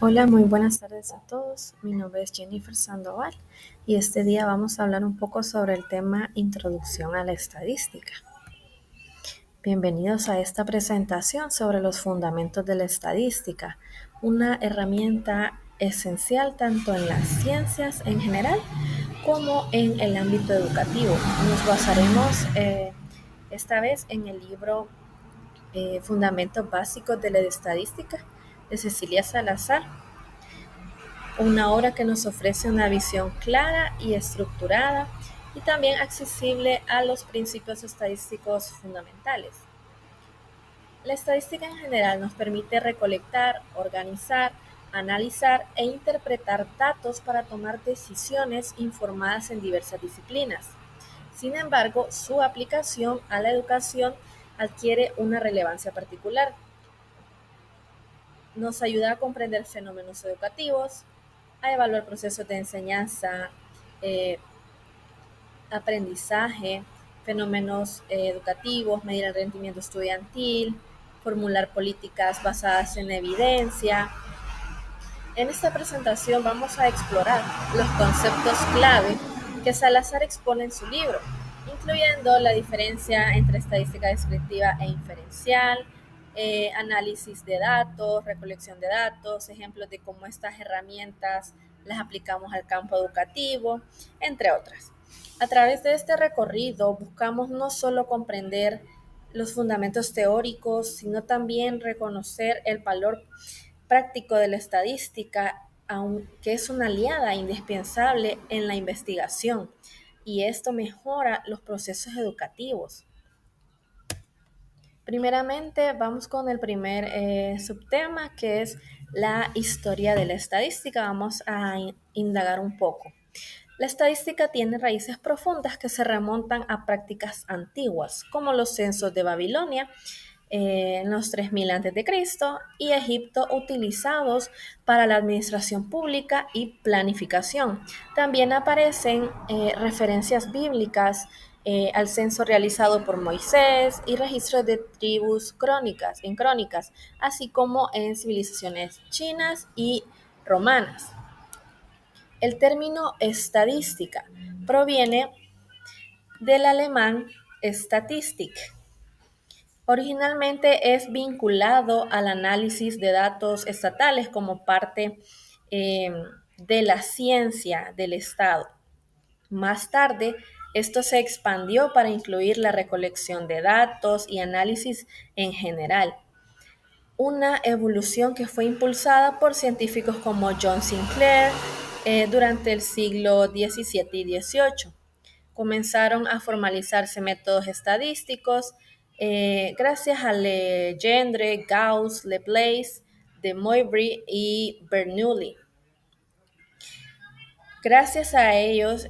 Hola, muy buenas tardes a todos. Mi nombre es Jennifer Sandoval y este día vamos a hablar un poco sobre el tema Introducción a la Estadística. Bienvenidos a esta presentación sobre los fundamentos de la estadística, una herramienta esencial tanto en las ciencias en general como en el ámbito educativo. Nos basaremos esta vez en el libro Fundamentos Básicos de la Estadística de Cecilia Salazar, una obra que nos ofrece una visión clara y estructurada y también accesible a los principios estadísticos fundamentales. La estadística en general nos permite recolectar, organizar, analizar e interpretar datos para tomar decisiones informadas en diversas disciplinas. Sin embargo, su aplicación a la educación adquiere una relevancia particular. Nos ayuda a comprender fenómenos educativos, a evaluar procesos de enseñanza, aprendizaje, fenómenos educativos, medir el rendimiento estudiantil, formular políticas basadas en evidencia. En esta presentación vamos a explorar los conceptos clave que Salazar expone en su libro, incluyendo la diferencia entre estadística descriptiva e inferencial, análisis de datos, recolección de datos, ejemplos de cómo estas herramientas las aplicamos al campo educativo, entre otras. A través de este recorrido buscamos no solo comprender los fundamentos teóricos, sino también reconocer el valor práctico de la estadística, aunque es una aliada indispensable en la investigación, y esto mejora los procesos educativos. Primeramente, vamos con el primer subtema, que es la historia de la estadística. Vamos a indagar un poco. La estadística tiene raíces profundas que se remontan a prácticas antiguas, como los censos de Babilonia en los 3000 a.C. y Egipto, utilizados para la administración pública y planificación. También aparecen referencias bíblicas al censo realizado por Moisés y registros de tribus crónicas, así como en civilizaciones chinas y romanas. El término estadística proviene del alemán Statistik. Originalmente es vinculado al análisis de datos estatales como parte de la ciencia del Estado. Más tarde, esto se expandió para incluir la recolección de datos y análisis en general, una evolución que fue impulsada por científicos como John Sinclair durante el siglo XVII y XVIII. Comenzaron a formalizarse métodos estadísticos gracias a Legendre, Gauss, Laplace, de Moivre y Bernoulli. Gracias a ellos,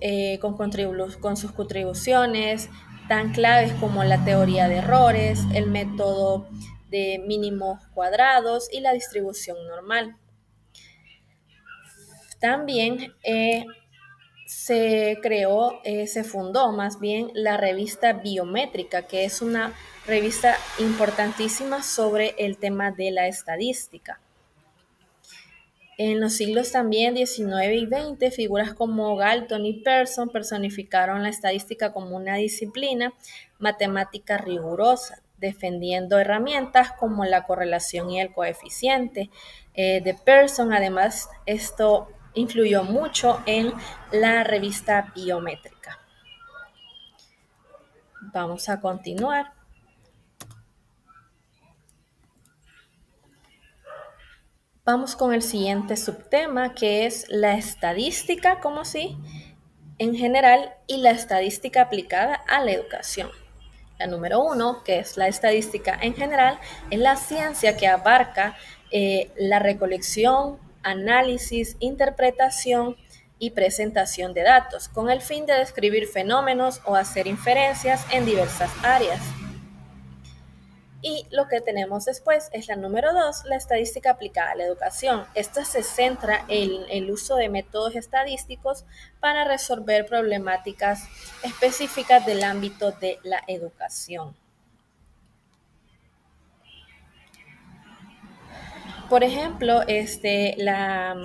con sus contribuciones tan claves como la teoría de errores, el método de mínimos cuadrados y la distribución normal. También se fundó más bien la revista Biométrica, que es una revista importantísima sobre el tema de la estadística. En los siglos también XIX y XX, figuras como Galton y Pearson personificaron la estadística como una disciplina matemática rigurosa, defendiendo herramientas como la correlación y el coeficiente. De Pearson, además, esto influyó mucho en la revista Biométrica. Vamos a continuar. Vamos con el siguiente subtema, que es la estadística como sí en general y la estadística aplicada a la educación. La número 1, que es la estadística en general, es la ciencia que abarca la recolección, análisis, interpretación y presentación de datos, con el fin de describir fenómenos o hacer inferencias en diversas áreas. Y lo que tenemos después es la número 2, la estadística aplicada a la educación. Esta se centra en el uso de métodos estadísticos para resolver problemáticas específicas del ámbito de la educación. Por ejemplo, la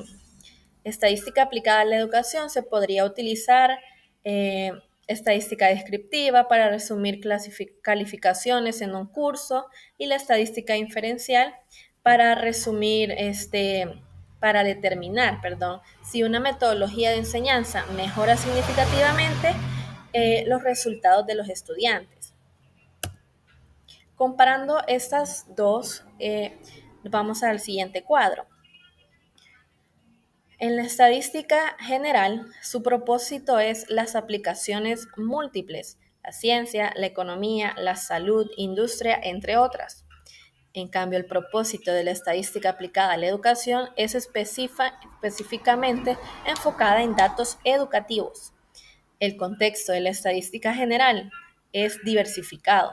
estadística aplicada a la educación se podría utilizar eh, estadística descriptiva para resumir calificaciones en un curso y la estadística inferencial para resumir, para determinar, perdón, si una metodología de enseñanza mejora significativamente los resultados de los estudiantes. Comparando estas dos, vamos al siguiente cuadro. En la estadística general, su propósito es las aplicaciones múltiples, la ciencia, la economía, la salud, industria, entre otras. En cambio, el propósito de la estadística aplicada a la educación es específicamente enfocada en datos educativos. El contexto de la estadística general es diversificado: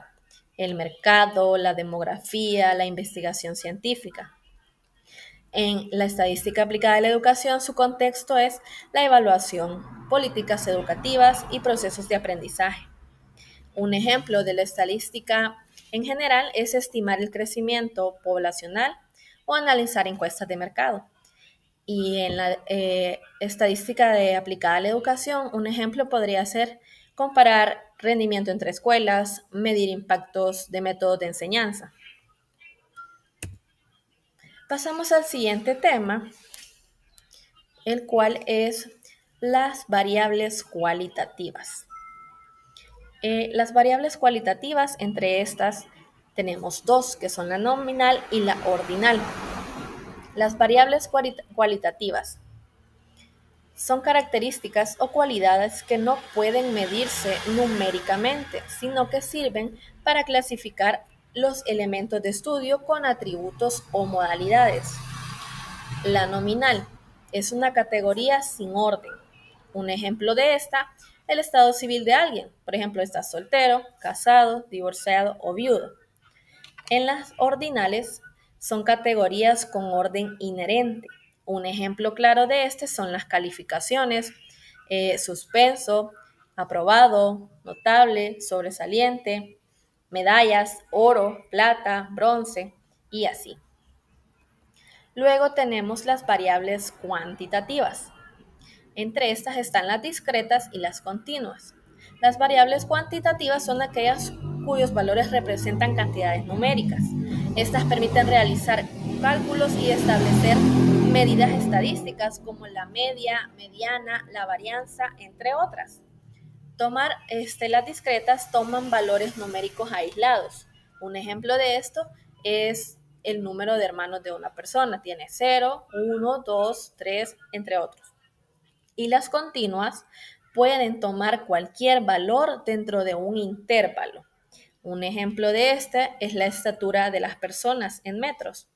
el mercado, la demografía, la investigación científica. En la estadística aplicada a la educación, su contexto es la evaluación, políticas educativas y procesos de aprendizaje. Un ejemplo de la estadística en general es estimar el crecimiento poblacional o analizar encuestas de mercado. Y en la estadística aplicada a la educación, un ejemplo podría ser comparar rendimiento entre escuelas, medir impactos de métodos de enseñanza. Pasamos al siguiente tema, el cual es las variables cualitativas. Las variables cualitativas, entre estas tenemos dos, que son la nominal y la ordinal. Las variables cualitativas son características o cualidades que no pueden medirse numéricamente, sino que sirven para clasificar los elementos de estudio con atributos o modalidades. La nominal es una categoría sin orden. Un ejemplo de esta, el estado civil de alguien. Por ejemplo, estás soltero, casado, divorciado o viudo. En las ordinales son categorías con orden inherente. Un ejemplo claro de este son las calificaciones: suspenso, aprobado, notable, sobresaliente, medallas, oro, plata, bronce y así. Luego tenemos las variables cuantitativas. Entre estas están las discretas y las continuas. Las variables cuantitativas son aquellas cuyos valores representan cantidades numéricas. Estas permiten realizar cálculos y establecer medidas estadísticas como la media, mediana, la varianza, entre otras. Las discretas toman valores numéricos aislados. Un ejemplo de esto es el número de hermanos de una persona. Tiene 0, 1, 2, 3, entre otros. Y las continuas pueden tomar cualquier valor dentro de un intervalo. Un ejemplo de este es la estatura de las personas en metros.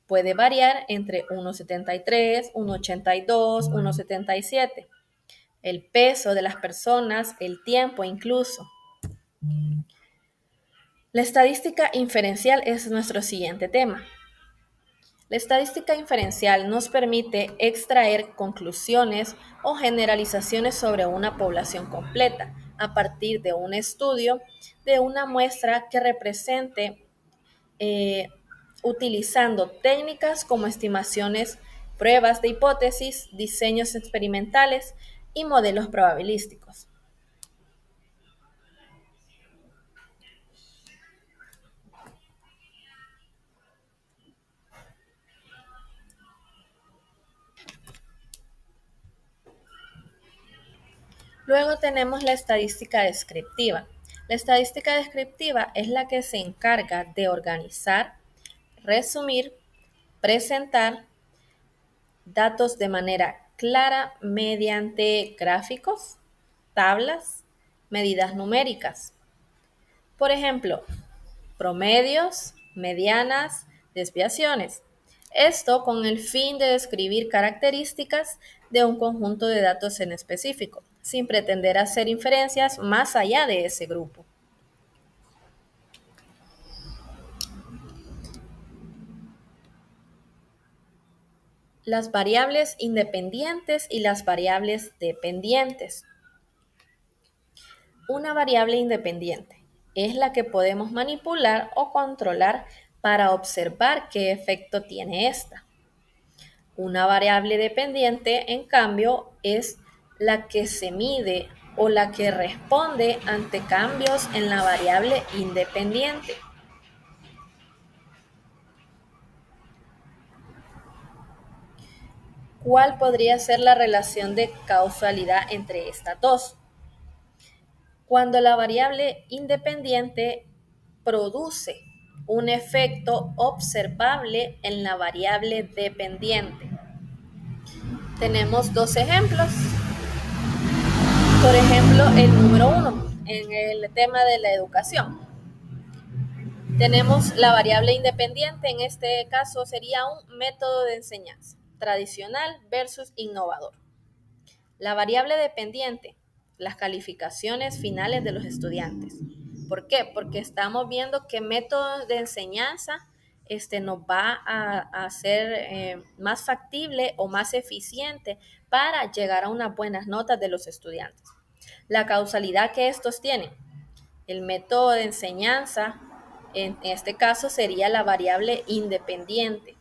Puede variar entre 1,73, 1,82, 1,77. El peso de las personas, el tiempo incluso. La estadística inferencial es nuestro siguiente tema. La estadística inferencial nos permite extraer conclusiones o generalizaciones sobre una población completa a partir de un estudio de una muestra que represente utilizando técnicas como estimaciones, pruebas de hipótesis, diseños experimentales y modelos probabilísticos. Luego tenemos la estadística descriptiva. La estadística descriptiva es la que se encarga de organizar, resumir, presentar datos de manera clara mediante gráficos, tablas, medidas numéricas. Por ejemplo, promedios, medianas, desviaciones. Esto con el fin de describir características de un conjunto de datos en específico, sin pretender hacer inferencias más allá de ese grupo. Las variables independientes y las variables dependientes. Una variable independiente es la que podemos manipular o controlar para observar qué efecto tiene esta. Una variable dependiente, en cambio, es la que se mide o la que responde ante cambios en la variable independiente. ¿Cuál podría ser la relación de causalidad entre estas dos? Cuando la variable independiente produce un efecto observable en la variable dependiente. Tenemos dos ejemplos. Por ejemplo, el número 1, en el tema de la educación. Tenemos la variable independiente, en este caso sería un método de enseñanza tradicional versus innovador. La variable dependiente, las calificaciones finales de los estudiantes. ¿Por qué? Porque estamos viendo qué método de enseñanza nos va a hacer más factible o más eficiente para llegar a unas buenas notas de los estudiantes. La causalidad que estos tienen, el método de enseñanza, en este caso sería la variable independiente,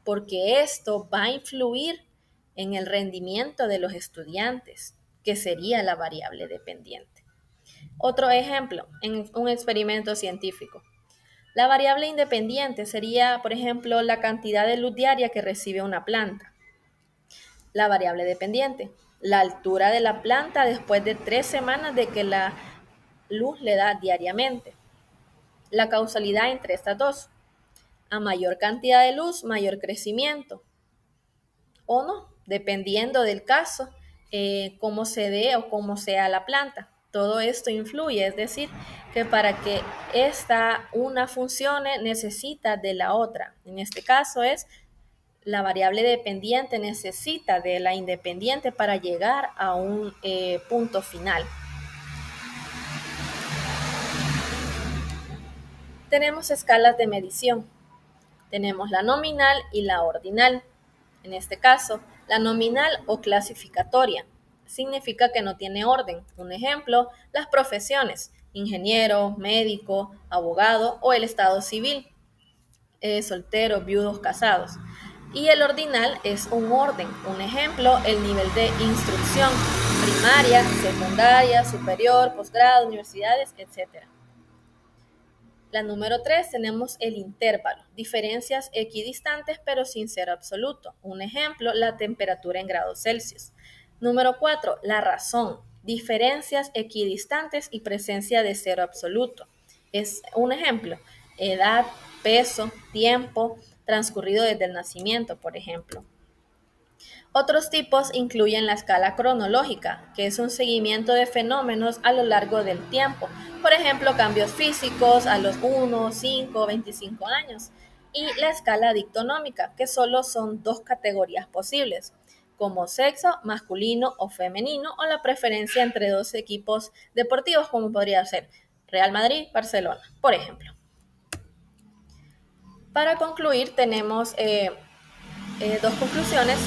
porque esto va a influir en el rendimiento de los estudiantes, que sería la variable dependiente. Otro ejemplo, en un experimento científico. La variable independiente sería, por ejemplo, la cantidad de luz diaria que recibe una planta. La variable dependiente, la altura de la planta después de 3 semanas de que la luz le da diariamente. La causalidad entre estas dos. A mayor cantidad de luz, mayor crecimiento. O no, dependiendo del caso, cómo se dé o cómo sea la planta. Todo esto influye, es decir, que para que una funcione necesita de la otra. En este caso es la variable dependiente necesita de la independiente para llegar a un punto final. Tenemos escalas de medición. Tenemos la nominal y la ordinal. En este caso, la nominal o clasificatoria significa que no tiene orden. Un ejemplo, las profesiones, ingeniero, médico, abogado o el estado civil, solteros, viudos, casados. Y el ordinal es un orden. Un ejemplo, el nivel de instrucción, primaria, secundaria, superior, posgrado, universidades, etc. La número 3 tenemos el intervalo, diferencias equidistantes pero sin ser absoluto. Un ejemplo, la temperatura en grados Celsius. Número 4, la razón, diferencias equidistantes y presencia de cero absoluto. Es un ejemplo, edad, peso, tiempo transcurrido desde el nacimiento, por ejemplo. Otros tipos incluyen la escala cronológica, que es un seguimiento de fenómenos a lo largo del tiempo. Por ejemplo, cambios físicos a los 1, 5, 25 años. Y la escala dictonómica, que solo son 2 categorías posibles, como sexo, masculino o femenino, o la preferencia entre 2 equipos deportivos, como podría ser Real Madrid, Barcelona, por ejemplo. Para concluir, tenemos 2 conclusiones.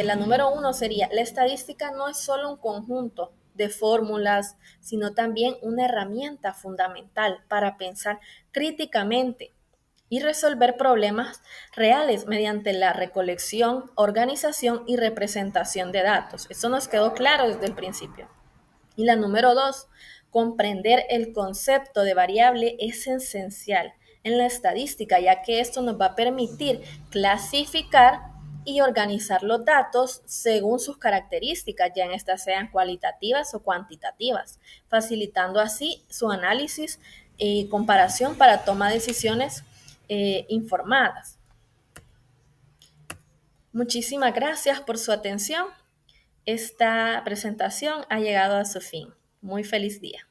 La número 1 sería, la estadística no es solo un conjunto de fórmulas, sino también una herramienta fundamental para pensar críticamente y resolver problemas reales mediante la recolección, organización y representación de datos. Eso nos quedó claro desde el principio. Y la número 2, comprender el concepto de variable es esencial en la estadística, ya que esto nos va a permitir clasificar y organizar los datos según sus características, ya en estas sean cualitativas o cuantitativas, facilitando así su análisis y comparación para toma de decisiones informadas. Muchísimas gracias por su atención. Esta presentación ha llegado a su fin. Muy feliz día.